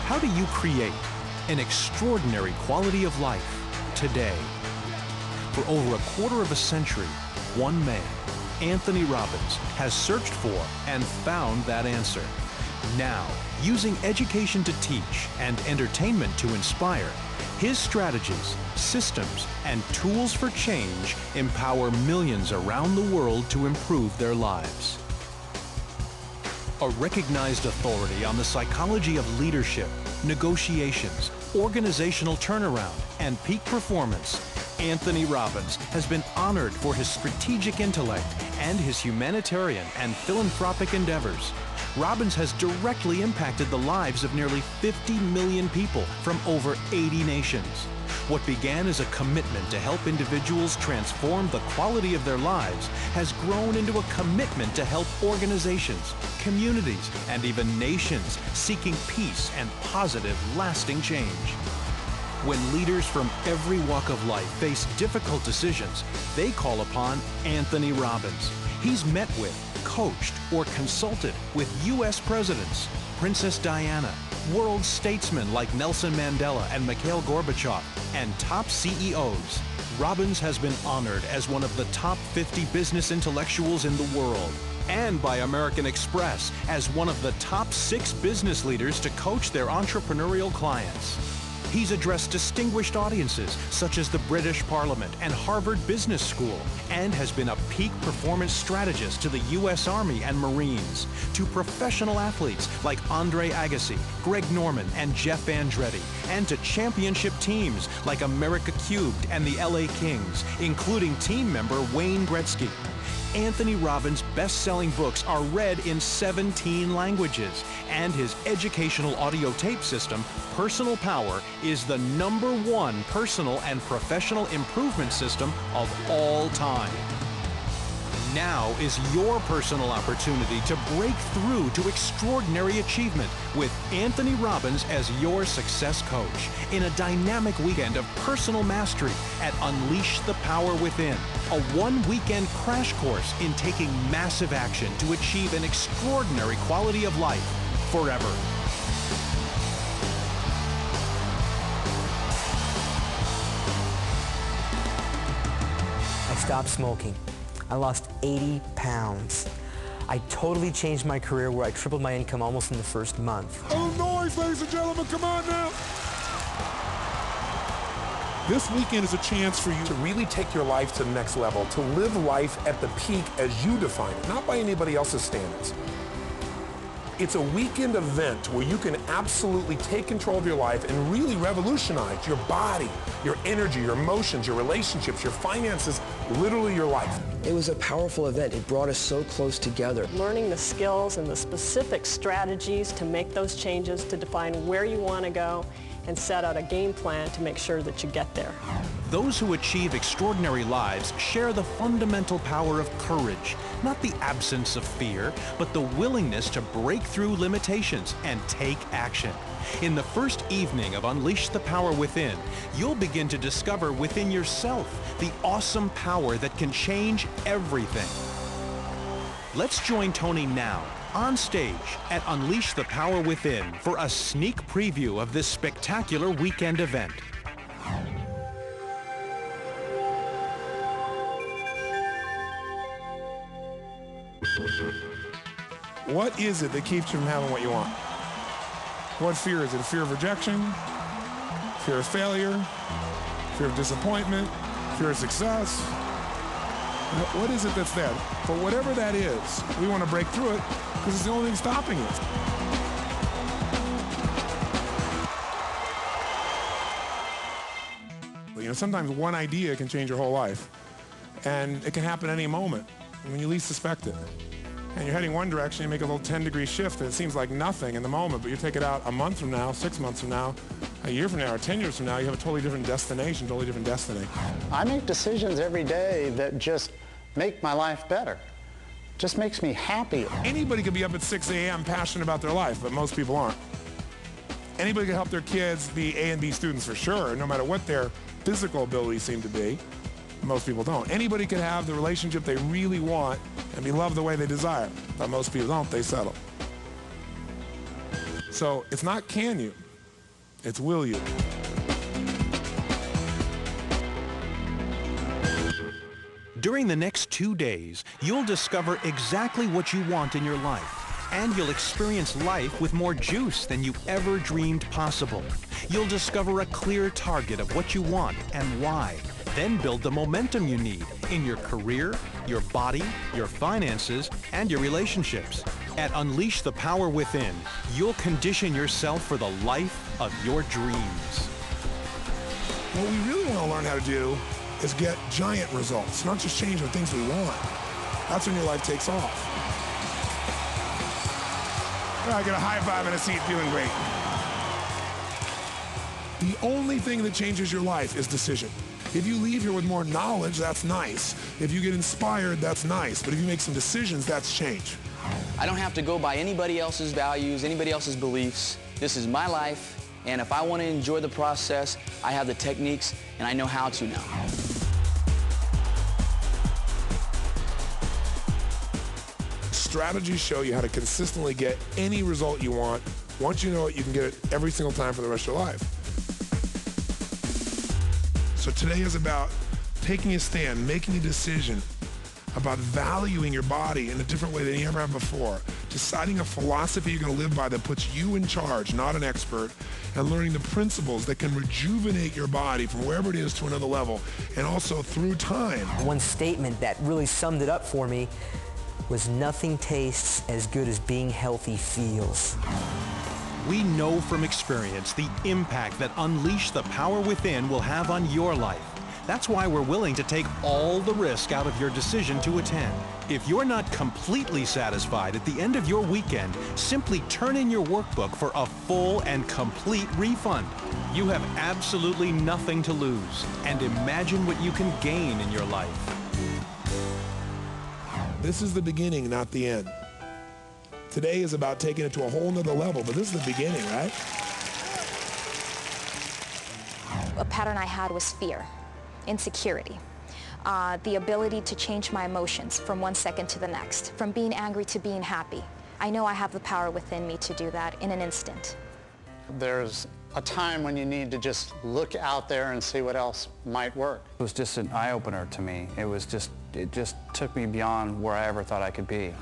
How do you create an extraordinary quality of life today? For over a quarter of a century, one man, Anthony Robbins, has searched for and found that answer. Now, using education to teach and entertainment to inspire, his strategies, systems, and tools for change empower millions around the world to improve their lives. A recognized authority on the psychology of leadership, negotiations, organizational turnaround, and peak performance, Anthony Robbins has been honored for his strategic intellect and his humanitarian and philanthropic endeavors. Robbins has directly impacted the lives of nearly 50 million people from over 80 nations. What began as a commitment to help individuals transform the quality of their lives has grown into a commitment to help organizations, communities, and even nations seeking peace and positive, lasting change. When leaders from every walk of life face difficult decisions, they call upon Anthony Robbins. He's met with, coached, or consulted with U.S. presidents, Princess Diana, world statesmen like Nelson Mandela and Mikhail Gorbachev, and top CEOs. Robbins has been honored as one of the top 50 business intellectuals in the world, and by American Express as one of the top 6 business leaders to coach their entrepreneurial clients. He's addressed distinguished audiences such as the British Parliament and Harvard Business School, and has been a peak performance strategist to the U.S. Army and Marines, to professional athletes like Andre Agassi, Greg Norman, and Jeff Andretti, and to championship teams like America Cubed and the LA Kings, including team member Wayne Gretzky. Anthony Robbins' best-selling books are read in 17 languages, and his educational audio tape system, Personal Power, is the #1 personal and professional improvement system of all time. Now is your personal opportunity to break through to extraordinary achievement with Anthony Robbins as your success coach in a dynamic weekend of personal mastery at Unleash the Power Within, a one-weekend crash course in taking massive action to achieve an extraordinary quality of life forever. I stopped smoking. I lost 80 pounds. I totally changed my career where I tripled my income almost in the first month. Illinois, ladies and gentlemen, come on now. This weekend is a chance for you to really take your life to the next level, to live life at the peak as you define it, not by anybody else's standards. It's a weekend event where you can absolutely take control of your life and really revolutionize your body, your energy, your emotions, your relationships, your finances, literally your life. It was a powerful event. It brought us so close together. Learning the skills and the specific strategies to make those changes, to define where you want to go, and set out a game plan to make sure that you get there. Those who achieve extraordinary lives share the fundamental power of courage, not the absence of fear, but the willingness to break through limitations and take action. In the first evening of Unleash the Power Within, you'll begin to discover within yourself the awesome power that can change everything. Let's join Tony now on stage at Unleash the Power Within for a sneak preview of this spectacular weekend event. What is it that keeps you from having what you want? What fear is it? Fear of rejection? Fear of failure? Fear of disappointment? Fear of success? What is it that's there? For whatever that is, we want to break through it because it's the only thing stopping us. You know, sometimes one idea can change your whole life, and it can happen any moment when you least suspect it. And you're heading one direction, you make a little 10-degree shift, and it seems like nothing in the moment, but you take it out a month from now, 6 months from now, a year from now, or 10 years from now, you have a totally different destination, totally different destiny. I make decisions every day that just make my life better. Just makes me happy. Anybody could be up at 6 a.m. passionate about their life, but most people aren't. Anybody can help their kids be A and B students for sure, no matter what their physical abilities seem to be. Most people don't. Anybody can have the relationship they really want and be loved the way they desire, but most people don't. They settle. So it's not can you, It's will you. During the next 2 days, you'll discover exactly what you want in your life, and you'll experience life with more juice than you ever dreamed possible. You'll discover a clear target of what you want and why, then build the momentum you need in your career, your body, your finances, and your relationships. At Unleash the Power Within, you'll condition yourself for the life of your dreams. What we really want to learn how to do is get giant results, not just change the things we want. That's when your life takes off. I get a high five and a seat, feeling great. The only thing that changes your life is decision. If you leave here with more knowledge, that's nice. If you get inspired, that's nice. But if you make some decisions, that's change. I don't have to go by anybody else's values, anybody else's beliefs. This is my life. And if I want to enjoy the process, I have the techniques and I know how to now. Strategies show you how to consistently get any result you want. Once you know it, you can get it every single time for the rest of your life. So today is about taking a stand, making a decision, about valuing your body in a different way than you ever have before, deciding a philosophy you're going to live by that puts you in charge, not an expert, and learning the principles that can rejuvenate your body from wherever it is to another level, and also through time. One statement that really summed it up for me was, nothing tastes as good as being healthy feels. We know from experience the impact that Unleash the Power Within will have on your life. That's why we're willing to take all the risk out of your decision to attend. If you're not completely satisfied at the end of your weekend, simply turn in your workbook for a full and complete refund. You have absolutely nothing to lose, and imagine what you can gain in your life. This is the beginning, not the end. Today is about taking it to a whole nother level, but this is the beginning, right? A pattern I had was fear, insecurity, the ability to change my emotions from one second to the next, from being angry to being happy. I know I have the power within me to do that in an instant. There's a time when you need to just look out there and see what else might work. It was just an eye-opener to me. It just took me beyond where I ever thought I could be.